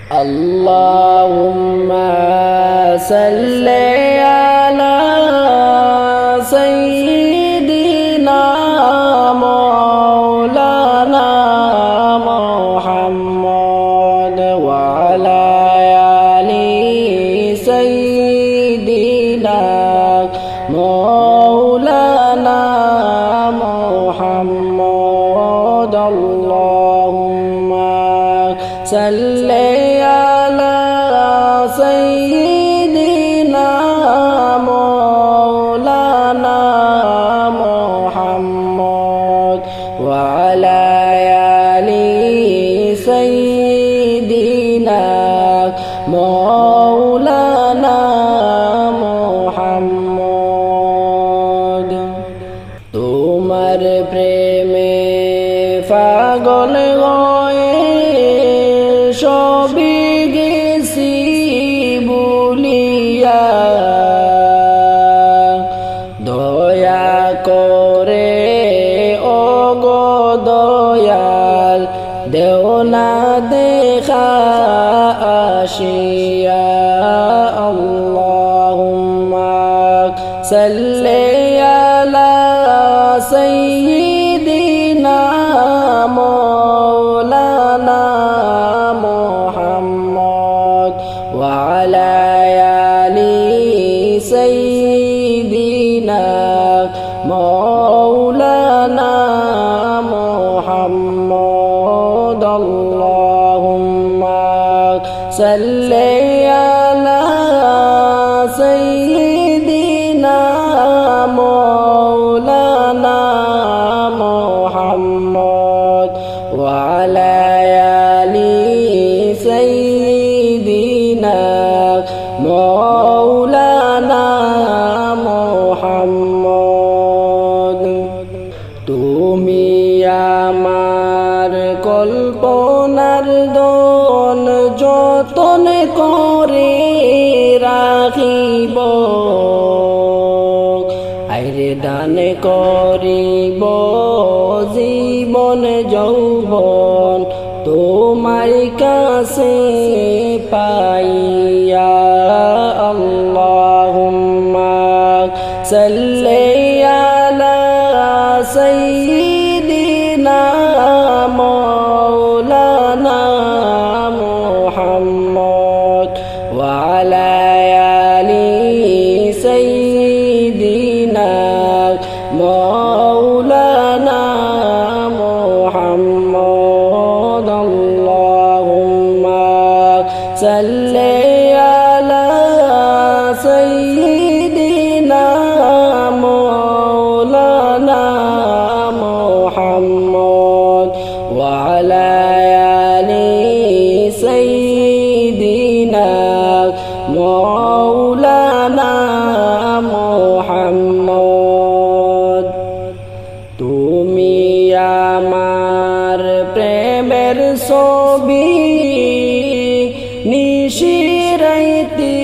আল্লাহুম্মা সাল্লি আলা সাইয়্যিদিনা মাওলানা মুহাম্মদ ওয়া আলা আলি সাইয়্যিদিনা মাওলানা মুহাম্মদ আল্লাহুম্মা সাল্লি আলা সাইয়্যিদিনা মাওলানা মুহাম্মদ ওয়া আলা আলি সাইয়্যিদিনা মাওলানা মুহাম্মদ তোমার প্রেমে পাগল হয়ে সবই গেছি ভুলিয়া দয়া করে ওগো দয়াল দেও না দেখা আসিয়া আল্লাহুম্মা সাল্লি আলা সাইয়্যিদিনা মাওলানা মুহাম্মদ ওয়া আলা আলি সাইয়্যিদিনা মাওলানা মুহাম্মদ আল্লাহুম্মা সাল্লি আলা সাইয়্যিদিনা মাওলানা মুহাম্মদ ওয়া আলা আলি সাইয়্যিদিনা মাওলানা মুহাম্মদ তুমি আমার কল্পনার দন যতন করে রাখিব আইরে দান করিব জীবন যৌবন তোমার কাছে পাইয়া আল্লাহুম্মা সাল্লি আলা সাইয়্যিদিনা মাওলানা মুহাম্মদ ওয়া আলা আলি সাইয়্যিদিনা মাওলানা মুহাম্মদ আল্লাহুম্মা সাল্লি আলা সাইয়্যিদিনা মাওলানা মুহাম্মদ ওয়া আলা আলি সাইয়্যিদিনা মাওলানা মুহাম্মদ তুমি আমার প্রেমের ছবি নিশিরাইতে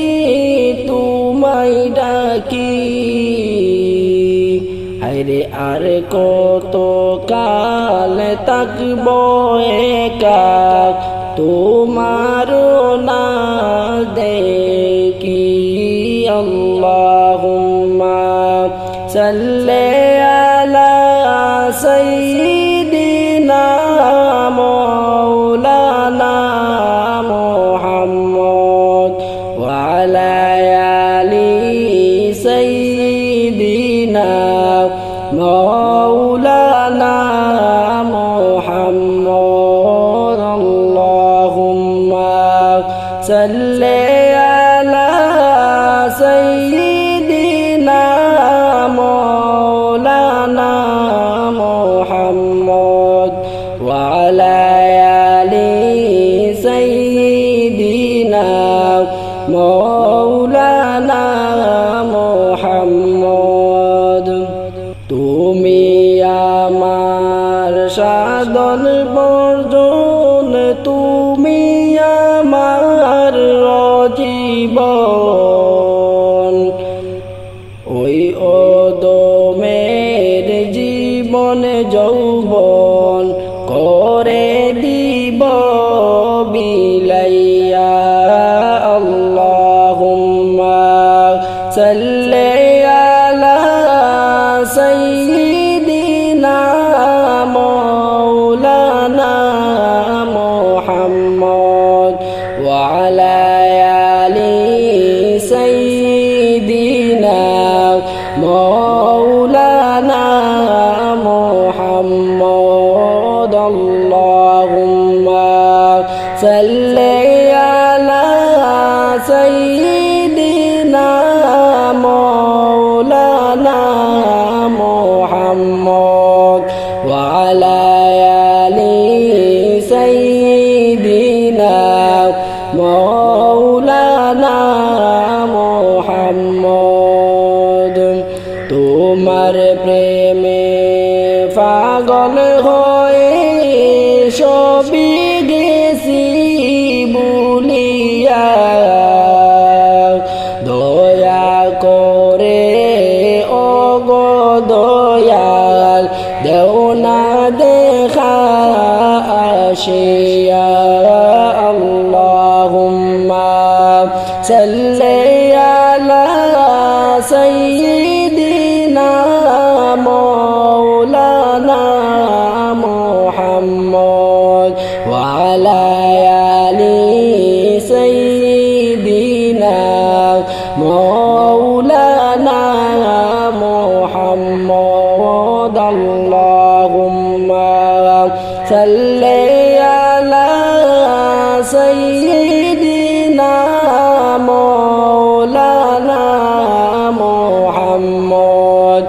তোমায় ডাকি হায়রে আর কত কাল থাকব একা তোমার না দেখি আল্লাহুম্মা সাল্লি আলা সাইয়্যিদিনা মাওলানা মুহাম্মদ ওয়া আলা আলি সাইয়্যিদিনা মাওলানা মুহাম্মদ আল্লাহুম্মা সাল্লি আলা সাইয়্যিদিনা মাওলানা মুহাম্মদ ওয়া আলা আলি সাইয়্যিদিনা মাওলানা মুহাম্মদ তুমি আমার সাধন বর্জন তুমি আমার জীবন ওই ওদমের জীবন যৌবন করে দিব বিলাইয়া محمد وعلى آل سيدنا مولانا محمد اللهم صل على سيدنا مولانا محمد وعلى آل سيدنا مولانا محمد তোমার প্রেমে পাগল হয়ে সবই গেছি ভুলিয়া দয়া করে ওগো দয়াল দেও না দেখা আসিয়া আল্লাহুম্মা সাল্লি আলা সাইয়্যিদিনা মাওলানা মুহাম্মদ ওয়া আলা আলি সাইয়্যিদিনা মাওলানা মুহাম্মদ আল্লাহুম্মা সাল্লি আলা সাইয়্যিদিনা مولانا محمد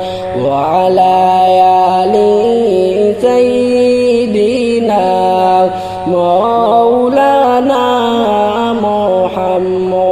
وعلى آل سيدنا مولانا محمد